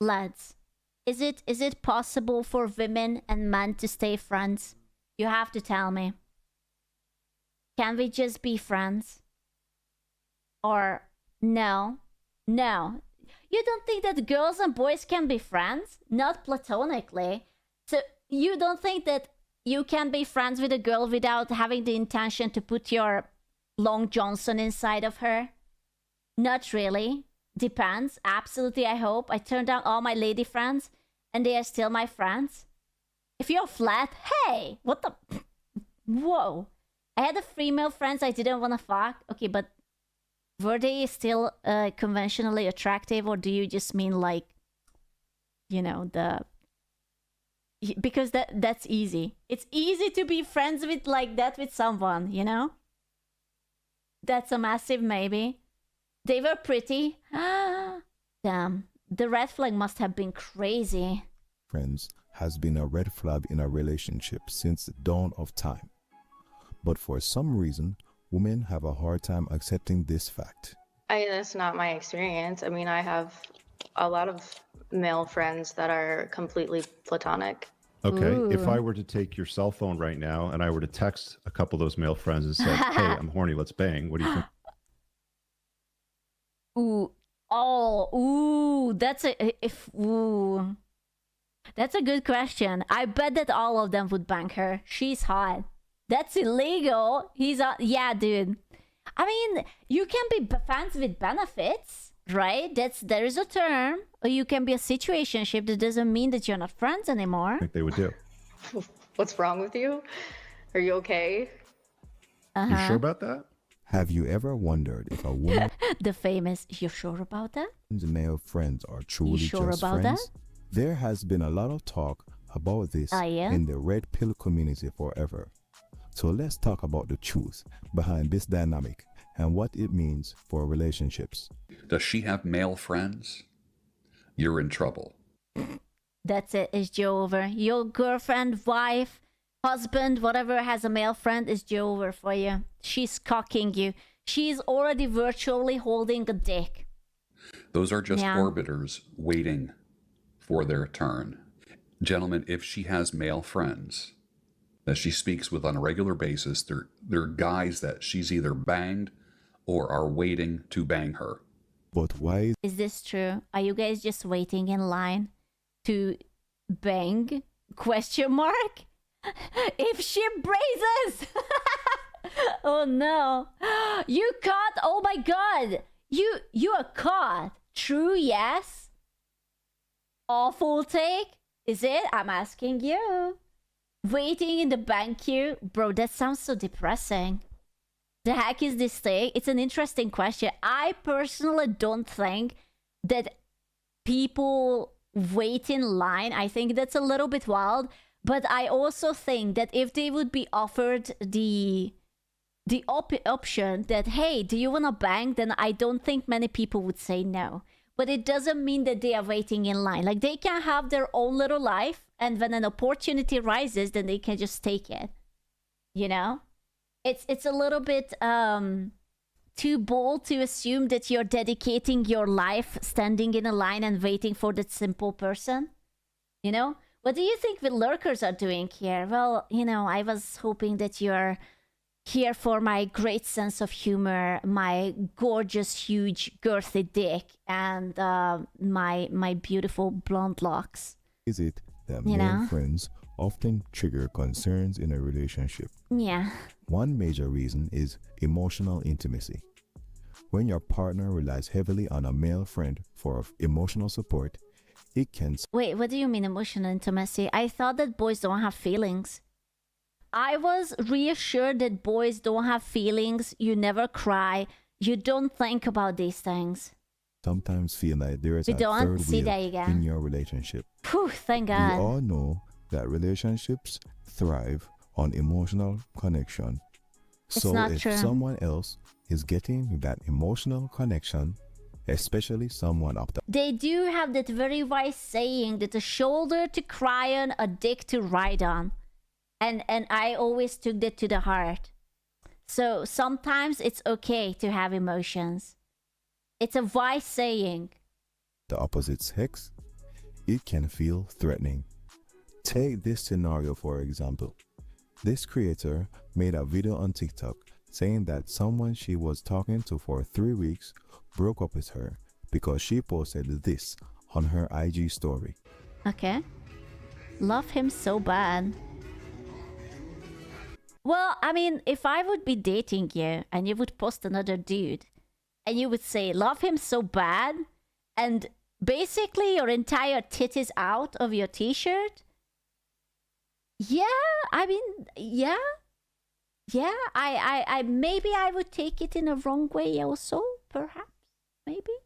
Lads, is it possible for women and men to stay friends? You have to tell me. Can we just be friends? Or no? No. You don't think that girls and boys can be friends? Not platonically. So you don't think that you can be friends with a girl without having the intention to put your Long Johnson inside of her? Not really. Depends. Absolutely, I hope. I turned down all my lady friends and they are still my friends. If you're flat, hey, what the... Whoa. I had a female friends I didn't want to fuck. Okay, but were they still conventionally attractive, or do you just mean like, you know, the... Because that's easy. It's easy to be friends with like that with someone, you know? That's a massive maybe. They were pretty. Damn. The red flag must have been crazy. Friends has been a red flag in a relationship since the dawn of time. But for some reason, women have a hard time accepting this fact. That's not my experience. I mean, I have a lot of male friends that are completely platonic. Okay, Ooh. if I were to take your cell phone right now and I were to text a couple of those male friends and said, hey, I'm horny, let's bang, what do you think? Ooh. Oh, ooh. That's a good question. I bet that all of them would bang her. She's hot. That's illegal. Yeah, dude. I mean, you can be friends with benefits, right? There is a term. Or you can be a situationship. That doesn't mean that you're not friends anymore. I think they would do. What's wrong with you? Are you okay? You sure about that? Have you ever wondered if a woman's The famous, you sure about that? male friends are truly sure just about friends? There has been a lot of talk about this Yeah? in the red pill community forever. So let's talk about the truth behind this dynamic and what it means for relationships. Does she have male friends? You're in trouble. That's it. It's Joe over. Your girlfriend, wife, husband, whatever has a male friend is Joe over for you. She's cocking you. She's already virtually holding a dick. Those are just Yeah. orbiters waiting for their turn. Gentlemen, if she has male friends that she speaks with on a regular basis, they're guys that she's either banged or are waiting to bang her. But why Is this true? Are you guys just waiting in line to bang? Question mark? If ship braces! Oh no. You caught? Oh my god. You are caught. True, yes? Awful take? Is it? I'm asking you. Waiting in the bank queue? Bro, that sounds so depressing. The heck is this thing? It's an interesting question. I personally don't think that people wait in line. I think that's a little bit wild. But I also think that if they would be offered the option that, hey, do you want to bang? Then I don't think many people would say no. But it doesn't mean that they are waiting in line. Like, they can have their own little life. And when an opportunity rises, then they can just take it. You know? It's a little bit too bold to assume that you're dedicating your life standing in a line and waiting for that simple person. You know? What do you think the lurkers are doing here? Well, you know, I was hoping that you're here for my great sense of humor, my gorgeous, huge, girthy dick, and my beautiful blonde locks. is it that You male know? friends often trigger concerns in a relationship? Yeah. One major reason is emotional intimacy. When your partner relies heavily on a male friend for emotional support, it can Wait, what do you mean emotional intimacy? I thought that boys don't have feelings. I was reassured that boys don't have feelings. You never cry. You don't think about these things. sometimes feel like there is We a don't third see wheel that you in your relationship. Phew, thank We God. all know that relationships thrive on emotional connection. It's So not if true. someone else is getting that emotional connection, especially someone of the They do have that very wise saying that a shoulder to cry on, a dick to ride on. And I always took that to the heart. So sometimes it's okay to have emotions. It's a wise saying. opposite sex, it can feel threatening. Take this scenario for example. This creator made a video on TikTok saying that someone she was talking to for 3 weeks broke up with her because she posted this on her IG story. Okay. Love him so bad. Well, I mean, if I would be dating you and you would post another dude and you would say, love him so bad, and basically your entire tit is out of your t-shirt. Yeah, I mean, yeah. Yeah, I maybe I would take it in a wrong way also, perhaps, maybe.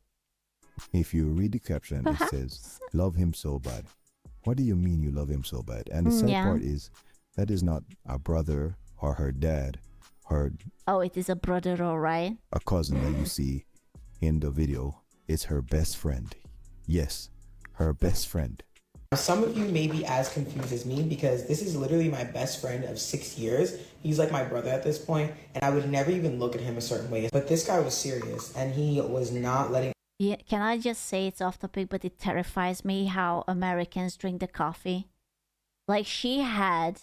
If you read the caption, Perhaps. it says, love him so bad. What do you mean you love him so bad? And the sad Yeah. part is, that is not a brother or her dad or Oh, it is a brother, all right. a cousin that you see in the video. It's her best friend. Yes, her best friend. Some of you may be as confused as me because this is literally my best friend of 6 years. He's like my brother at this point, and I would never even look at him a certain way. But this guy was serious, and he was not letting. Yeah, can I just say it's off topic, but it terrifies me how Americans drink the coffee. Like, she had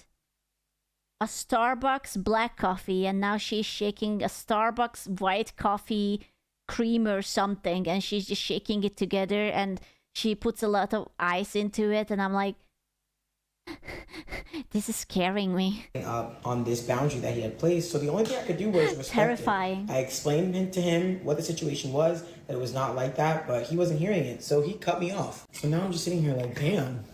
a Starbucks black coffee, and now she's shaking a Starbucks white coffee cream or something, and she's just shaking it together, and she puts a lot of ice into it, and I'm like, this is scaring me. Up on this boundary that he had placed. So the only thing I could do was respect Terrifying. it. I explained to him what the situation was, that it was not like that, but he wasn't hearing it. So he cut me off. So now I'm just sitting here like, damn,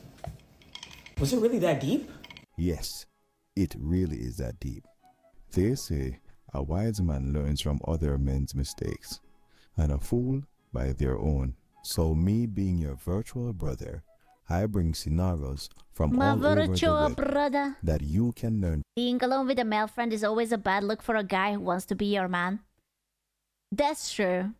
was it really that deep? Yes, it really is that deep. They say a wise man learns from other men's mistakes, and a fool by their own. So me being your virtual brother, I bring scenarios from My all over the virtual web brother. that you can learn. Being alone with a male friend is always a bad look for a guy who wants to be your man. That's true.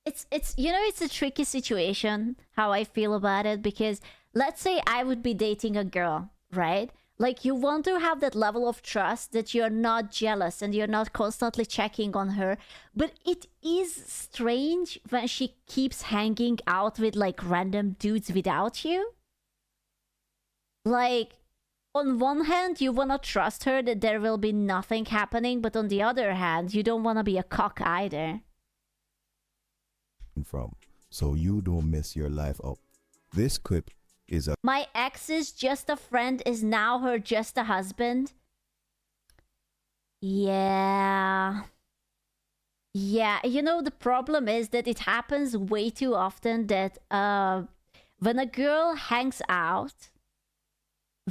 It's you know, it's a tricky situation how I feel about it, because let's say I would be dating a girl, right? Like, you want to have that level of trust that you're not jealous and you're not constantly checking on her. But it is strange when she keeps hanging out with like random dudes without you. Like, on one hand, you want to trust her that there will be nothing happening, but on the other hand, you don't want to be a cock either. from, so you don't mess your life up. This clip is a My ex's just a friend is now her just a husband. Yeah. Yeah, you know, the problem is that it happens way too often that when a girl hangs out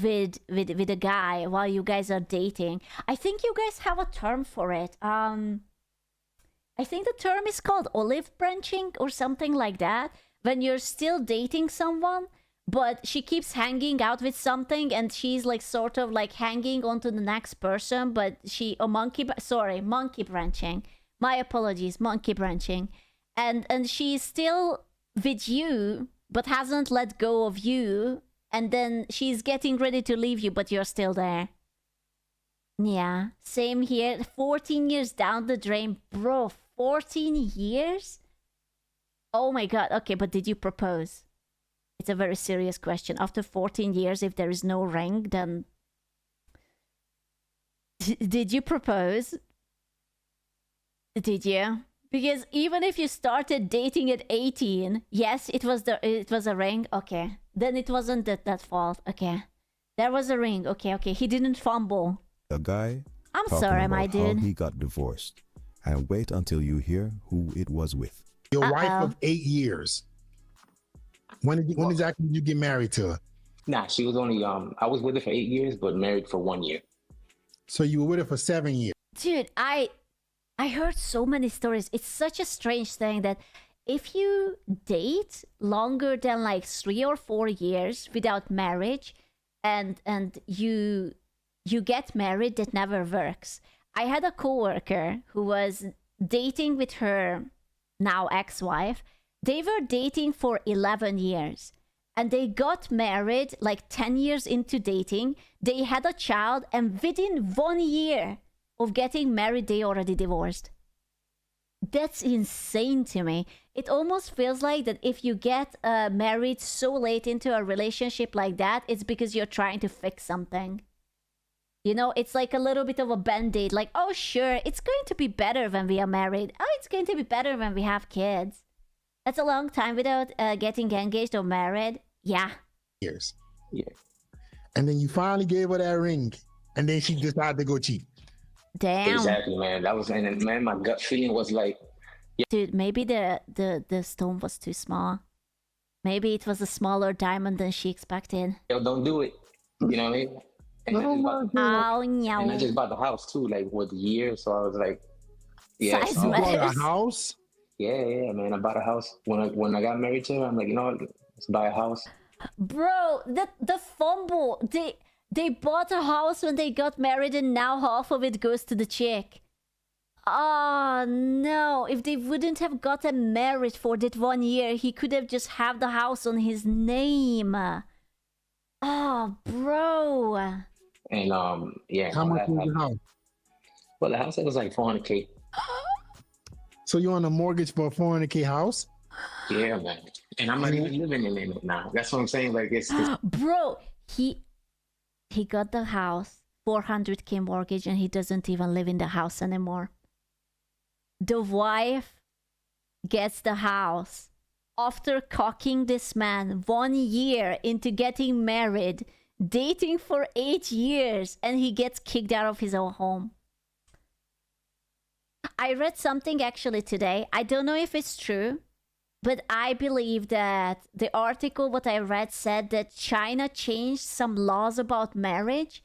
with a guy while you guys are dating, I think you guys have a term for it. I think the term is called olive branching or something like that. When you're still dating someone, but she keeps hanging out with something and she's like sort of like hanging onto the next person, but monkey branching. My apologies, monkey branching. And she's still with you, but hasn't let go of you. And then she's getting ready to leave you, but you're still there. Yeah, same here. 14 years down the drain. Bro, 14 years? Oh my god. Okay, but did you propose? It's a very serious question. After 14 years, if there is no ring, then... Did you propose? Did you? Because even if you started dating at 18, yes, it was a ring. Okay. Then it wasn't that fault. Okay. There was a ring. Okay. He didn't fumble. a guy I'm talking sorry, about my dude. how he got divorced. And wait until you hear who it was with. Your wife of 8 years. When exactly did you get married to her? Nah, she was only I was with her for 8 years, but married for 1 year. So you were with her for 7 years. Dude, I heard so many stories. It's such a strange thing that if you date longer than like 3 or 4 years without marriage, and you get married, that never works. I had a coworker who was dating with her now ex-wife. They were dating for 11 years. And they got married like 10 years into dating. They had a child, and within 1 year of getting married, they already divorced. That's insane to me. It almost feels like that if you get married so late into a relationship like that, it's because you're trying to fix something. You know, it's like a little bit of a band-aid. Like, oh, sure, it's going to be better when we are married. Oh, it's going to be better when we have kids. That's a long time without getting engaged or married. Yeah. Years. Yeah. And then you finally gave her that ring, and then she decided to go cheat. Damn. Exactly, man. That was, and man, my gut feeling was like, Dude, maybe the stone was too small. Maybe it was a smaller diamond than she expected. yo, don't do it. You know what I mean? And, Oh, and I no. just bought the house too, like with a year. So I was like, yeah, Size so, matters. Bought a house. yeah, man. I bought a house when I got married to her. I'm like, you know what? Let's buy a house. Bro, the fumble. They bought a house when they got married and now half of it goes to the chick. Oh no, if they wouldn't have gotten married for that 1 year, he could have just had the house on his name. Oh, bro. And yeah. How much was the house? Well, the house was like $400K. So you're on a mortgage for a $400K house? Yeah, man. And I'm not even living in it now. That's what I'm saying. Like it's Bro, he got the house, 400K mortgage, and he doesn't even live in the house anymore. The wife gets the house after cocking this man 1 year into getting married, dating for 8 years, and he gets kicked out of his own home. I read something actually today. I don't know if it's true, but I believe that the article what I read said that China changed some laws about marriage,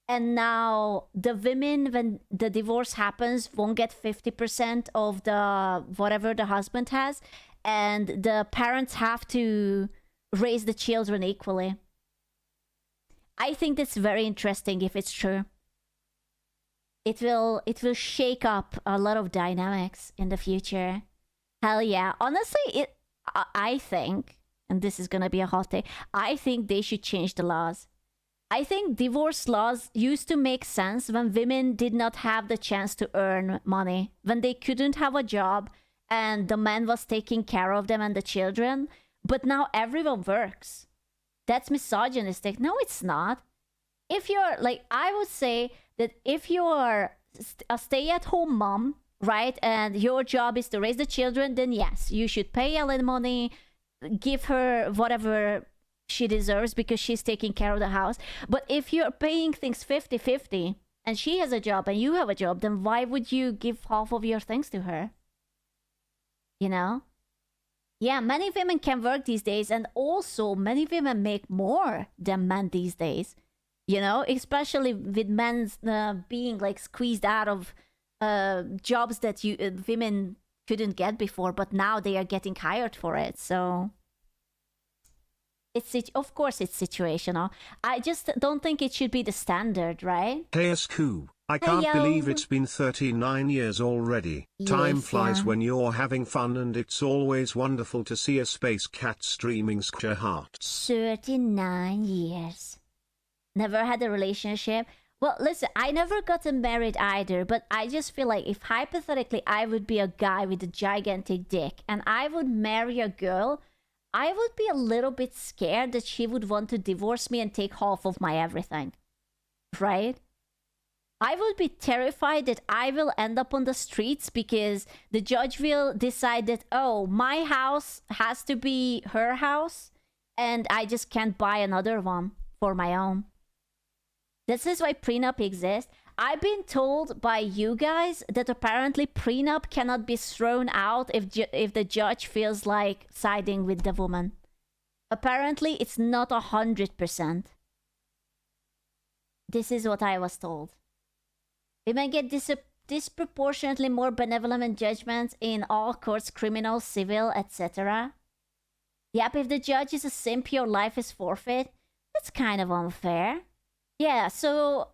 and now the women, when the divorce happens, won't get 50% of the whatever the husband has, and the parents have to raise the children equally. I think that's very interesting if it's true. It will shake up a lot of dynamics in the future. Hell yeah. Honestly, I think, and this is gonna be a hot take, I think they should change the laws. I think divorce laws used to make sense when women did not have the chance to earn money, when they couldn't have a job and the man was taking care of them and the children. But now everyone works. That's misogynistic. No, it's not. If you're like, I would say that if you're a stay-at-home mom, right, and your job is to raise the children, then yes, you should pay alimony, give her whatever she deserves because she's taking care of the house. But if you're paying things 50-50 and she has a job and you have a job, then why would you give half of your things to her? You know? Yeah, many women can work these days, and also many women make more than men these days. You know, especially with men being like squeezed out of jobs that women couldn't get before, but now they are getting hired for it. So of course it's situational. I just don't think it should be the standard, right? Hey Sku, I can't Heyo. believe it's been 39 years already. Time Yes, flies yeah. when you're having fun, and it's always wonderful to see a space cat streaming Square Heart. 39 years. Never had a relationship. Well, listen, I never gotten married either, but I just feel like if hypothetically I would be a guy with a gigantic dick and I would marry a girl, I would be a little bit scared that she would want to divorce me and take half of my everything. Right? I would be terrified that I will end up on the streets because the judge will decide that, oh, my house has to be her house and I just can't buy another one for my own. This is why prenup exists. I've been told by you guys that apparently prenup cannot be thrown out if the judge feels like siding with the woman. Apparently, it's not 100%. This is what I was told. Women get disproportionately more benevolent judgments in all courts, criminal, civil, etc. Yep, if the judge is a simp, your life is forfeit. That's kind of unfair. Yeah, so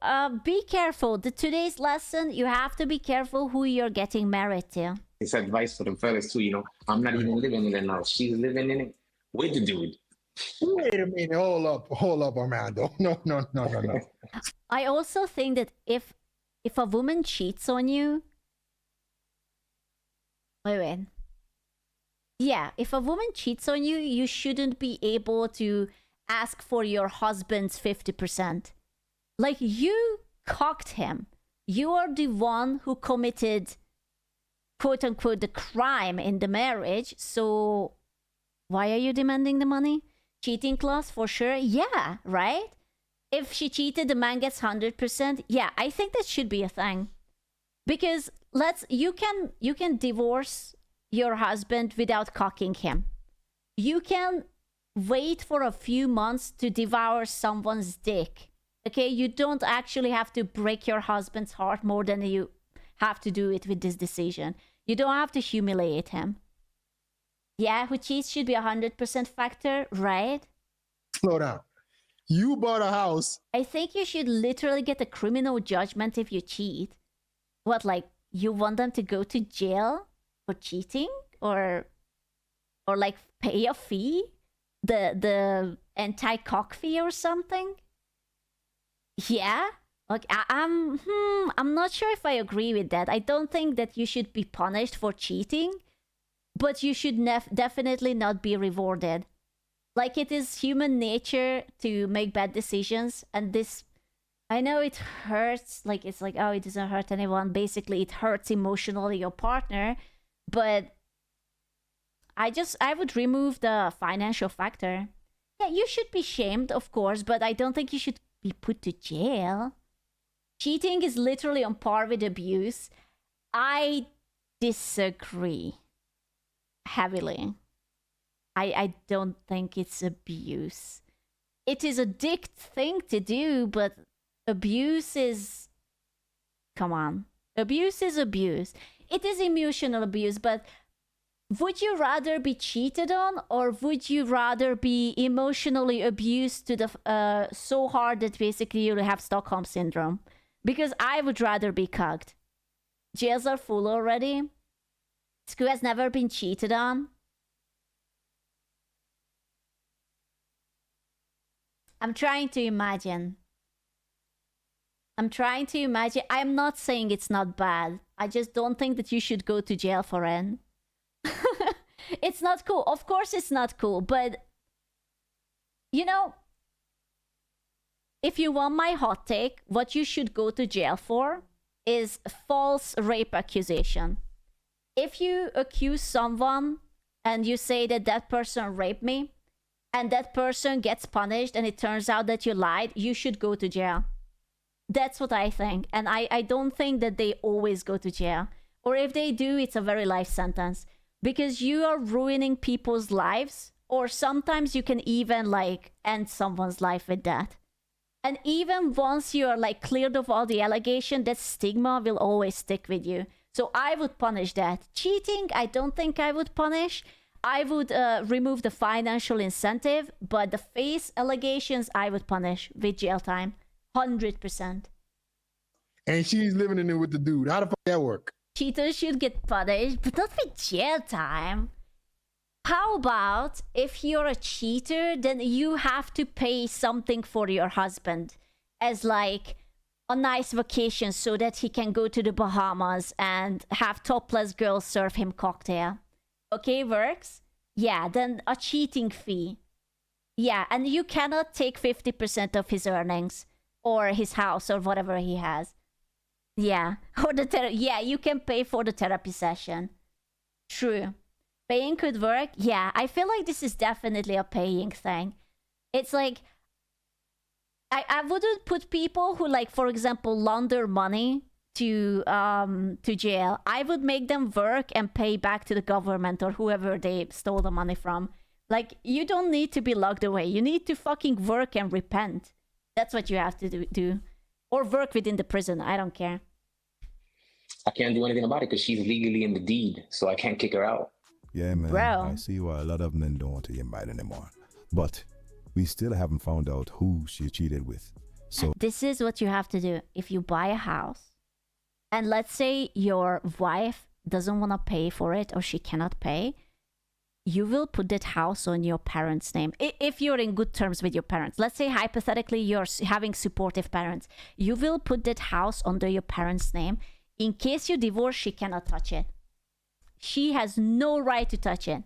be careful. Today's lesson, you have to be careful who you're getting married to. It's advice for the fellas too. You know, I'm not even living in it now. She's living in it with the dude. Wait a minute. Hold up, Armando. No. I also think that if a woman cheats on you, Wait. Yeah, if a woman cheats on you, you shouldn't be able to ask for your husband's 50%. Like, you cocked him. You are the one who committed, quote unquote, the crime in the marriage. So why are you demanding the money? Cheating clause for sure. Yeah, right? If she cheated, the man gets 100%. Yeah, I think that should be a thing. Because you can divorce your husband without cocking him. You can wait for a few months to devour someone's dick. Okay, you don't actually have to break your husband's heart more than you have to do it with this decision. You don't have to humiliate him. Yeah, who cheats should be 100% factor, right? Slow down. You bought a house. I think you should literally get a criminal judgment if you cheat. What, like, you want them to go to jail for cheating? Or like, pay a fee? The anti-cock fee or something? Yeah? Like, I'm not sure if I agree with that. I don't think that you should be punished for cheating, but you should definitely not be rewarded. Like, it is human nature to make bad decisions, and this, I know it hurts, like, it's like, oh, it doesn't hurt anyone. Basically, it hurts emotionally your partner, but I would remove the financial factor. Yeah, you should be shamed, of course, but I don't think you should be put to jail. Cheating is literally on par with abuse. I disagree heavily. I don't think it's abuse. It is a dick thing to do, but abuse is... Come on. Abuse is abuse. It is emotional abuse, but would you rather be cheated on, or would you rather be emotionally abused to the so hard that basically you have Stockholm syndrome? Because I would rather be cucked. Jails are full already. Sku has never been cheated on. I'm trying to imagine. I'm not saying it's not bad. I just don't think that you should go to jail for it. It's not cool. Of course it's not cool, but you know, if you want my hot take, what you should go to jail for is false rape accusation. If you accuse someone and you say that that person raped me, and that person gets punished and it turns out that you lied, you should go to jail. That's what I think. And I don't think that they always go to jail. Or if they do, it's a very life sentence. Because you are ruining people's lives. Or sometimes you can even like end someone's life with that. And even once you are like cleared of all the allegation, that stigma will always stick with you. So I would punish that. Cheating, I don't think I would punish. I would remove the financial incentive, but the face allegations I would punish with jail time. 100%. And she's living in there with the dude. How the fuck that work? Cheaters should get punished, but not with jail time. How about if you're a cheater, then you have to pay something for your husband as like a nice vacation so that he can go to the Bahamas and have topless girls serve him cocktail. Okay, works? Yeah, then a cheating fee. Yeah, and you cannot take 50% of his earnings or his house or whatever he has. Yeah, or yeah, you can pay for the therapy session. True. Paying could work. Yeah, I feel like this is definitely a paying thing. It's like I wouldn't put people who, like, for example, launder money to jail. I would make them work and pay back to the government or whoever they stole the money from. Like, you don't need to be locked away. You need to fucking work and repent. That's what you have to do. Or work within the prison. I don't care. I can't do anything about it because she's legally in the deed, so I can't kick her out. Yeah, man. Bro. I see why a lot of men don't want to get married anymore. But we still haven't found out who she cheated with. So this is what you have to do. If you buy a house, and let's say your wife doesn't want to pay for it or she cannot pay, you will put that house on your parents' name. If you're in good terms with your parents. Let's say hypothetically you're having supportive parents. You will put that house under your parents' name. In case you divorce, she cannot touch it. She has no right to touch it.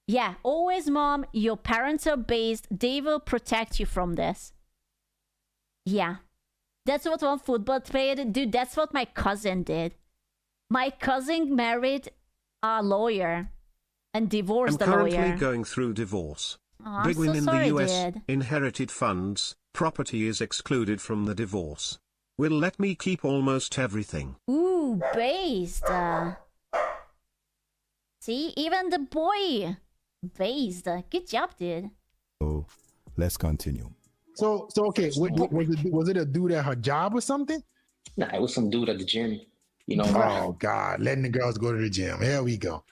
Yeah, always, mom, your parents are based. They will protect you from this. Yeah. That's what one football player did. Dude, that's what my cousin did. My cousin married a lawyer and divorced the lawyer. I'm currently going through divorce. Oh, Big I'm win so in sorry, the US, dude. inherited funds, property is excluded from the divorce. Will let me keep almost everything. Ooh, based. See, even the boy based. Good job, dude. So let's continue. So okay, was it a dude at her job or something? Nah, it was some dude at the gym. You know. Oh God, letting the girls go to the gym. Here we go.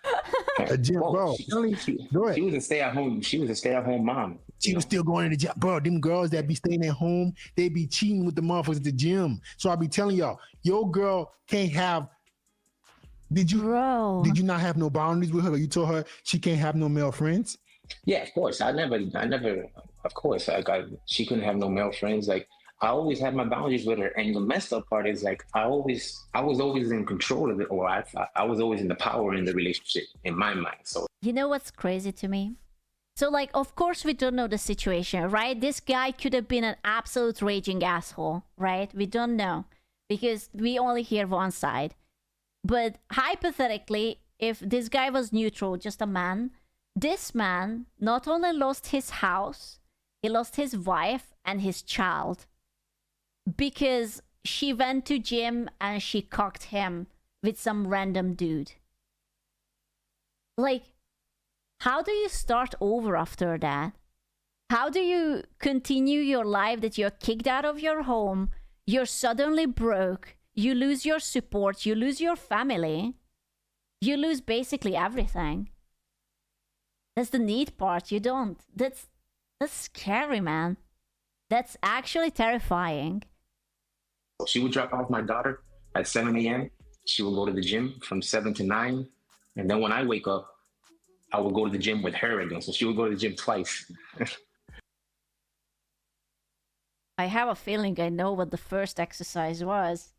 A gym, bro. Go ahead. She was a stay-at-home. She was a stay-at-home mom. She was still going to the gym, bro. Them girls that be staying at home, they be cheating with the motherfuckers at the gym. So I be telling y'all, your girl can't have. Did you not have no boundaries with her? Or you told her she can't have no male friends? Yeah, of course. I never. Of course, she couldn't have no male friends. Like, I always had my boundaries with her. And the messed up part is, like, I was always in control of it, or I was always in the power in the relationship in my mind. So You know what's crazy to me? So, like, of course we don't know the situation, right? This guy could have been an absolute raging asshole, right? We don't know because we only hear one side. But hypothetically, if this guy was neutral, just a man, this man not only lost his house, he lost his wife and his child because she went to gym and she cocked him with some random dude. Like, how do you start over after that? How do you continue your life that you're kicked out of your home, you're suddenly broke, you lose your support, you lose your family, you lose basically everything? That's the neat part. You don't. That's scary, man. That's actually terrifying. she would drop off my daughter at 7 a.m. She would go to the gym from 7 to 9. And then when I wake up, I would go to the gym with her again. So she would go to the gym twice. I have a feeling I know what the first exercise was.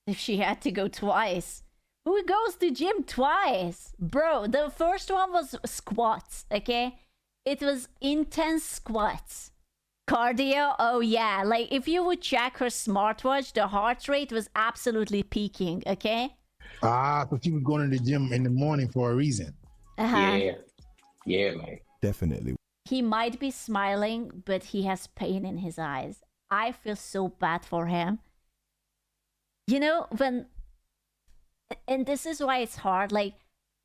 If she had to go twice. Who goes to gym twice? Bro, the first one was squats, okay? It was intense squats. Cardio, oh yeah. Like, if you would check her smartwatch, the heart rate was absolutely peaking, okay? So she was going to the gym in the morning for a reason. Uh-huh. Yeah, man. Definitely. He might be smiling, but he has pain in his eyes. I feel so bad for him. You know, and this is why it's hard, like,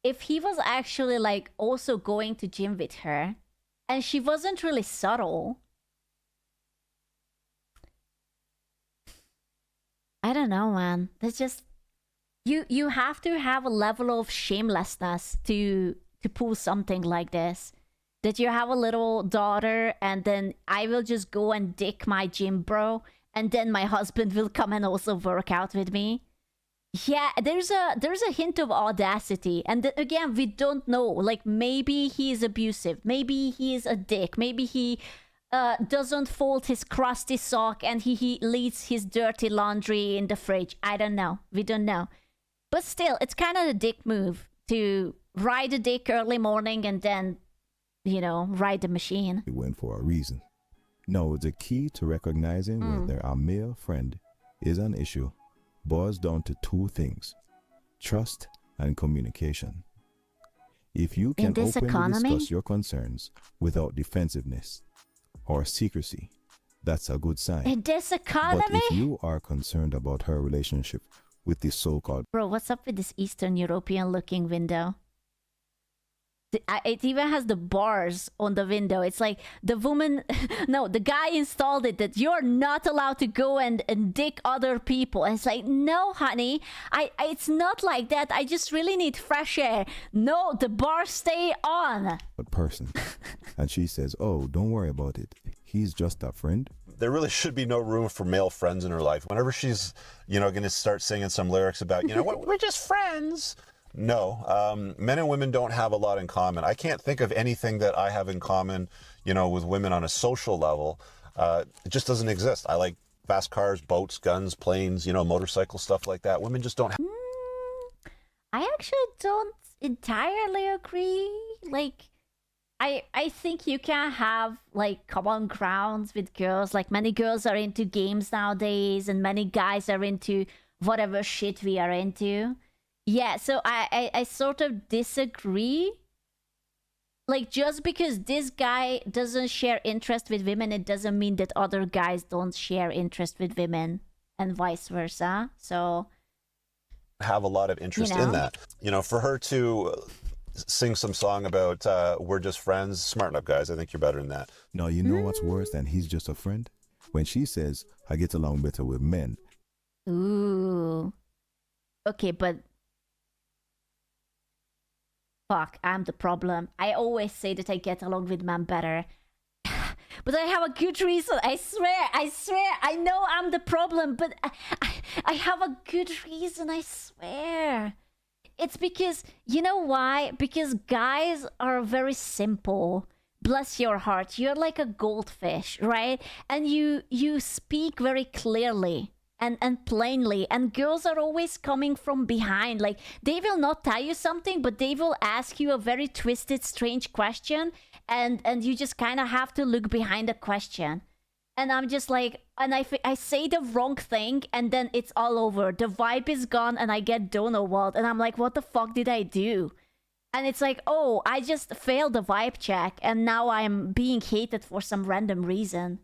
if he was actually, like, also going to gym with her, and she wasn't really subtle, I don't know, man. That's just, you have to have a level of shamelessness to pull something like this. That you have a little daughter, and then I will just go and dick my gym bro, and then my husband will come and also work out with me. Yeah, there's a hint of audacity, and again, we don't know. Like, maybe he is abusive, maybe he is a dick, maybe he doesn't fold his crusty sock and he leaves his dirty laundry in the fridge. I don't know. We don't know. But still, it's kind of a dick move to ride a dick early morning and then, you know, ride the machine. We went for a reason. No, the key to recognizing whether a male friend is an issue boils down to two things: trust and communication. If you can openly discuss your concerns without defensiveness or secrecy, that's a good sign. In this economy? But if you are concerned about her relationship with this so-called... Bro, what's up with this Eastern European looking window? It even has the bars on the window. It's like the woman, no, the guy installed it that you're not allowed to go and dick other people. And it's like, no, honey, it's not like that. I just really need fresh air. No, the bars stay on. person. And she says, oh, don't worry about it. He's just a friend. There really should be no room for male friends in her life. Whenever she's, going to start singing some lyrics about, we're just friends. No, men and women don't have a lot in common. I can't think of anything that I have in common, with women on a social level. It just doesn't exist. I like fast cars, boats, guns, planes, motorcycles, stuff like that. Women just don't have... I actually don't entirely agree. Like, I think you can have like common grounds with girls. Like, many girls are into games nowadays, and many guys are into whatever shit we are into. Yeah, so I sort of disagree. Like, just because this guy doesn't share interest with women, it doesn't mean that other guys don't share interest with women, and vice versa. So have a lot of interest in that. You know, for her to sing some song about we're just friends, smarten up, guys. I think you're better than that. No, you know what's worse than he's just a friend? When she says, I get along better with men. Ooh. Okay, but fuck, I'm the problem. I always say that I get along with men better. But I have a good reason. I swear. I know I'm the problem, but I have a good reason. I swear. It's because, you know why? Because guys are very simple. Bless your heart. You're like a goldfish, right? And you speak very clearly and plainly. And girls are always coming from behind. Like, they will not tell you something, but they will ask you a very twisted, strange question. And you just kind of have to look behind the question. And I'm just like, and I say the wrong thing, and then it's all over. The vibe is gone, and I get Donowald, and I'm like, what the fuck did I do? And it's like, oh, I just failed the vibe check, and now I'm being hated for some random reason.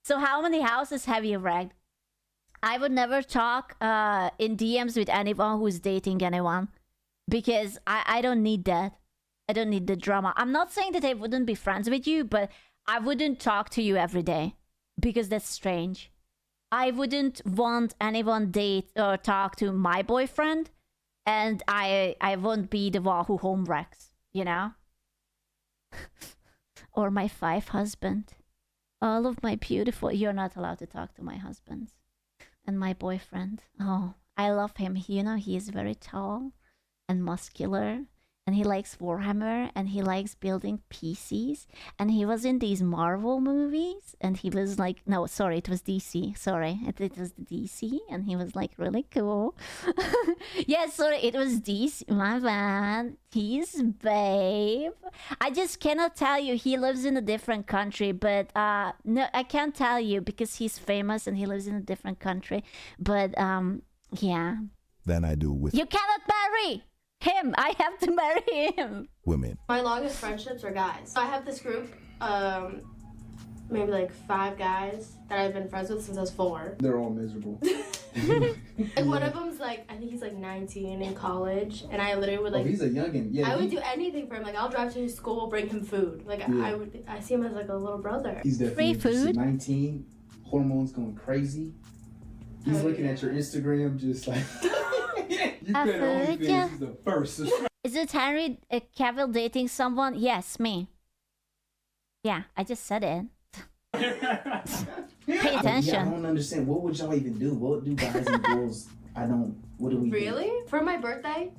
So how many houses have you wrecked? I would never talk in DMs with anyone who's dating anyone, because I don't need that. I don't need the drama. I'm not saying that I wouldn't be friends with you, but I wouldn't talk to you every day, because that's strange. I wouldn't want anyone date or talk to my boyfriend, and I won't be the one who home wrecks, you know? Or my 5 husband. All of my beautiful... You're not allowed to talk to my husbands. And my boyfriend. Oh, I love him. You know, he is very tall and muscular. And he likes Warhammer, and he likes building PCs. And he was in these Marvel movies, and he was like, no, sorry, it was DC. Sorry, it was the DC, and he was like really cool. Yeah, sorry, it was DC. My bad. He's babe. I just cannot tell you. He lives in a different country, but no, I can't tell you because he's famous and he lives in a different country. But yeah. Than I do with You cannot marry him. I have to marry him. women. My longest friendships are guys. So I have this group, maybe like 5 guys that I've been friends with since I was 4. They're all miserable. And one of them's like, I think he's like 19 in college, and I literally would like. Oh, he's a youngin'. Yeah. I would do anything for him. Like, I'll drive to his school, bring him food. Like, Yeah. I see him as like a little brother. He's definitely Free food. 19, hormones going crazy. He's looking at your Instagram just like. You could only yeah. He's the first. Is it Henry Cavill dating someone? Yes, me. Yeah, I just said it. Pay attention. I don't understand. What would y'all even do? What do guys and girls? What do we Really? do? For my birthday,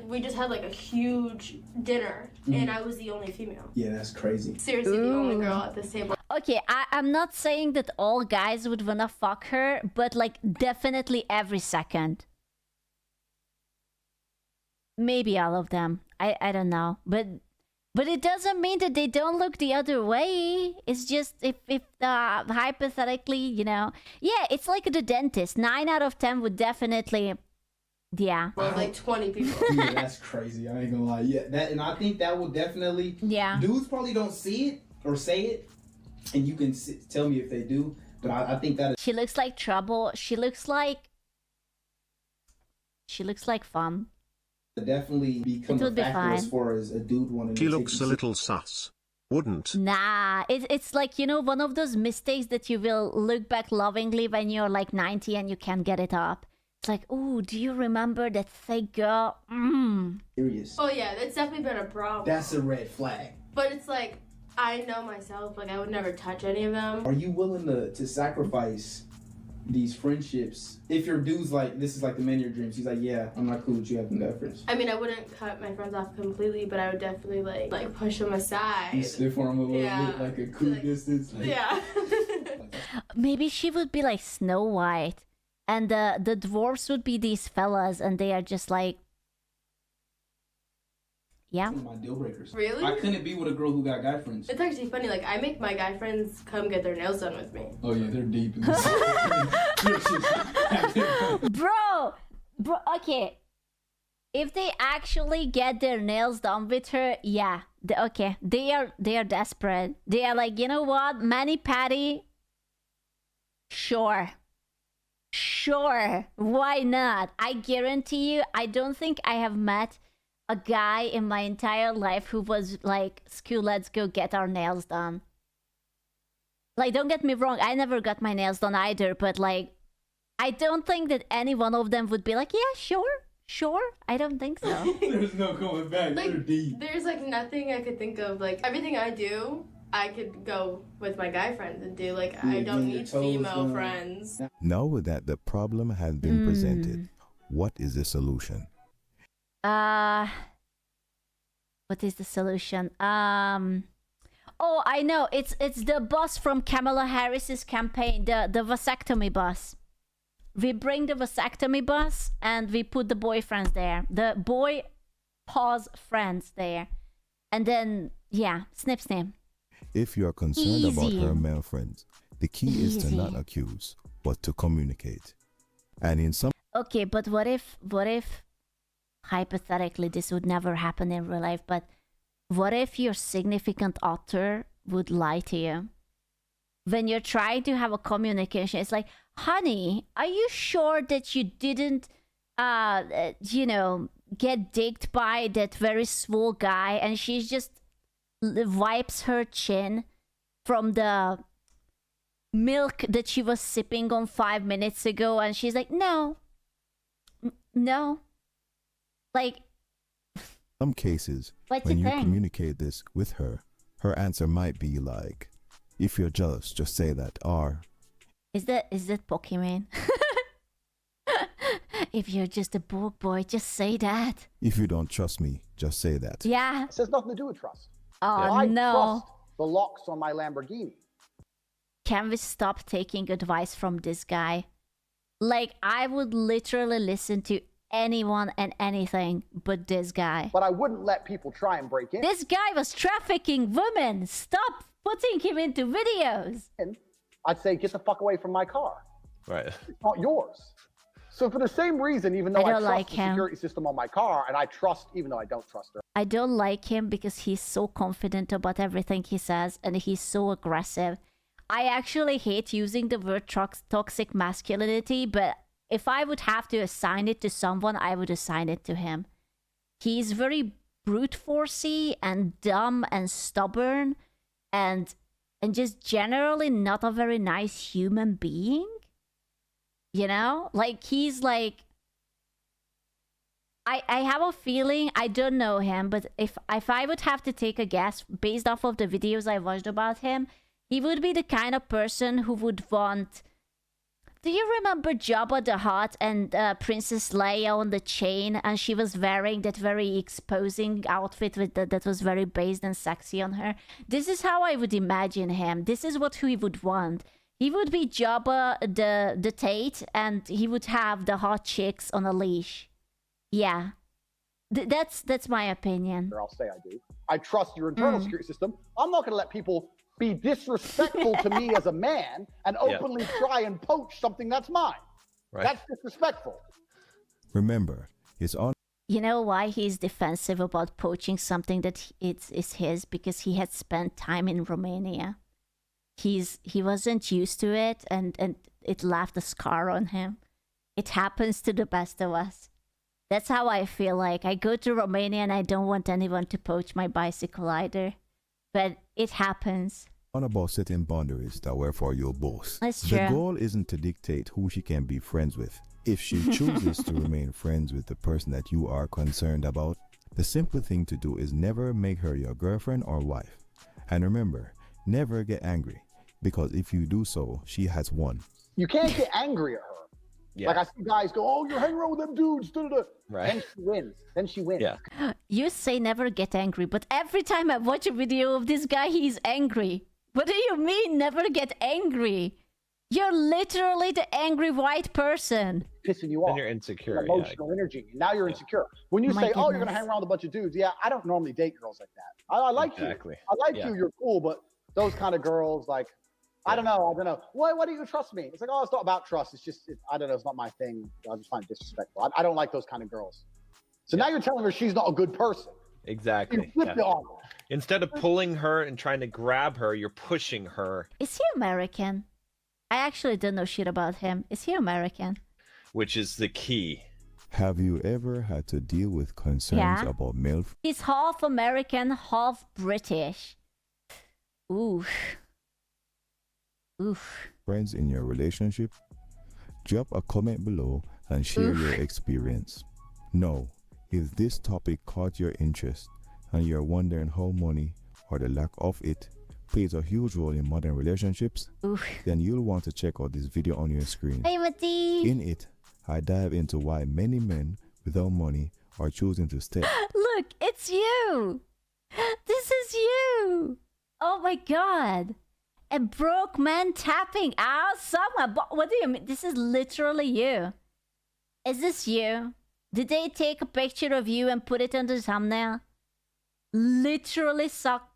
we just had like a huge dinner, and I was the only female. Yeah, that's crazy. Seriously, the only girl at this table. Okay, I'm not saying that all guys would wanna fuck her, but like definitely every second. Maybe all of them. I don't know. But it doesn't mean that they don't look the other way. It's just if hypothetically, you know. Yeah, it's like the dentist. 9 out of 10 would definitely, yeah. Well, like 20 people. Yeah, that's crazy. I ain't gonna lie. Yeah, and I think that will definitely. Yeah. Dudes probably don't see it or say it, and you can tell me if they do. But I think that. She looks like trouble. She looks like fun. Definitely become a factor as far as a dude wanting to She looks a little sus. Wouldn't. Nah, it's like, you know, one of those mistakes that you will look back lovingly when you're like 90 and you can't get it up. It's like, ooh, do you remember that thick girl? Serious. Oh yeah, that's definitely been a problem. That's a red flag. But it's like, I know myself, like I would never touch any of them. Are you willing to sacrifice these friendships if your dude's like, this is like the man of your dreams? He's like, yeah, I'm not cool with you having that friends. I mean, I wouldn't cut my friends off completely, but I would definitely like push them aside. You stiff for him a little bit, like a cool distance. Like, yeah. Maybe she would be like Snow White, and the dwarves would be these fellas, and they are just like Yeah. One of my deal breakers. Really? I couldn't be with a girl who got guy friends. It's actually funny. Like, I make my guy friends come get their nails done with me. Oh yeah, they're deep. Bro, okay. If they actually get their nails done with her, yeah, okay, they are desperate. They are like, you know what, mani patty. Sure, why not? I guarantee you, I don't think I have met a guy in my entire life who was like, "School, let's go get our nails done." Like, don't get me wrong, I never got my nails done either, but like, I don't think that any one of them would be like, yeah, sure. I don't think so. There's no going back. Like, they're deep. there's like nothing I could think of. Like, everything I do, I could go with my guy friends and do. Like, I don't need female friends. Now that the problem has been presented, what is the solution? What is the solution? Oh, I know. It's the bus from Kamala Harris's campaign, the vasectomy bus. We bring the vasectomy bus and we put the boyfriends there. The boy pause friends there. And then, yeah, snip. If you are concerned about her male friends, the key is to not accuse, but to communicate. And in some... Okay, but what if, hypothetically, this would never happen in real life, but what if your significant other would lie to you? When you're trying to have a communication, it's like, honey, are you sure that you didn't, get dicked by that very swole guy? And she just wipes her chin from the milk that she was sipping on 5 minutes ago. And she's like, no. Like, some cases, when you communicate this with her, her answer might be like, if you're jealous, just say that. Or is that Pokemon? If you're just a broke boy, just say that. If you don't trust me, just say that. Yeah. This has nothing to do with trust. Oh, no. Trust the locks on my Lamborghini. Can we stop taking advice from this guy? Like, I would literally listen to anyone and anything but this guy. But I wouldn't let people try and break in. This guy was trafficking women. Stop putting him into videos. I'd say, get the fuck away from my car. Right. It's not yours. So for the same reason, even though I trust like the him. security system on my car, and I trust, even though I don't trust her. I don't like him because he's so confident about everything he says and he's so aggressive. I actually hate using the word toxic masculinity, but if I would have to assign it to someone, I would assign it to him. He's very brute forcey and dumb and stubborn and just generally not a very nice human being. You know? Like, he's like... I have a feeling, I don't know him, but if I would have to take a guess based off of the videos I watched about him, he would be the kind of person who would want... Do you remember Jabba the Hutt and Princess Leia on the chain, and she was wearing that very exposing outfit with that was very based and sexy on her? This is how I would imagine him. This is what he would want. He would be Jabba the Tate, and he would have the hot chicks on a leash. Yeah, that's my opinion. I'll say I do. I trust your internal security system. I'm not going to let people be disrespectful to me as a man and openly try and poach something that's mine. Right. That's disrespectful. Remember, it's on. You know why he's defensive about poaching something that is his? Because he had spent time in Romania. He wasn't used to it, and it left a scar on him. It happens to the best of us. That's how I feel like. I go to Romania and I don't want anyone to poach my bicycle either. But it happens. On about setting boundaries that were for you both. That's true. The goal isn't to dictate who she can be friends with. If she chooses to remain friends with the person that you are concerned about, the simple thing to do is never make her your girlfriend or wife. And remember, never get angry. Because if you do so, she has won. You can't get angry at her. Yeah. Like I see guys go, oh, you're hanging around with them dudes. Da-da-da. Right. Then she wins. Yeah. You say never get angry, but every time I watch a video of this guy, he's angry. What do you mean never get angry? You're literally the angry white person. Pissing you off. And you're insecure. Emotional energy. And now you're insecure. When you My say, oh, you're going to goodness. hang around with a bunch of dudes. Yeah, I don't normally date girls like that. I like you. I like you. You're cool. But those kind of girls, like, I don't know. Why do you trust me? It's like, oh, it's not about trust. It's just, I don't know. It's not my thing. I just find it disrespectful. I don't like those kind of girls. So now you're telling her she's not a good person. Exactly. You flipped it on her. Instead of pulling her and trying to grab her, you're pushing her. Is he American? I actually don't know shit about him. Is he American? Which is the key. Have you ever had to deal with concerns Yeah. about male He's half American, half British. Oof. Oof. friends in your relationship? Drop a comment below and share your experience. Now, if this topic caught your interest and you're wondering how money, or the lack of it, plays a huge role in modern relationships, then you'll want to check out this video on your screen. Hey, Mati. In it, I dive into why many men without money are choosing to stay. Look, it's you. This is you. Oh my god. A broke man tapping out somewhere. What do you mean? This is literally you. Is this you? Did they take a picture of you and put it on the thumbnail? Literally suck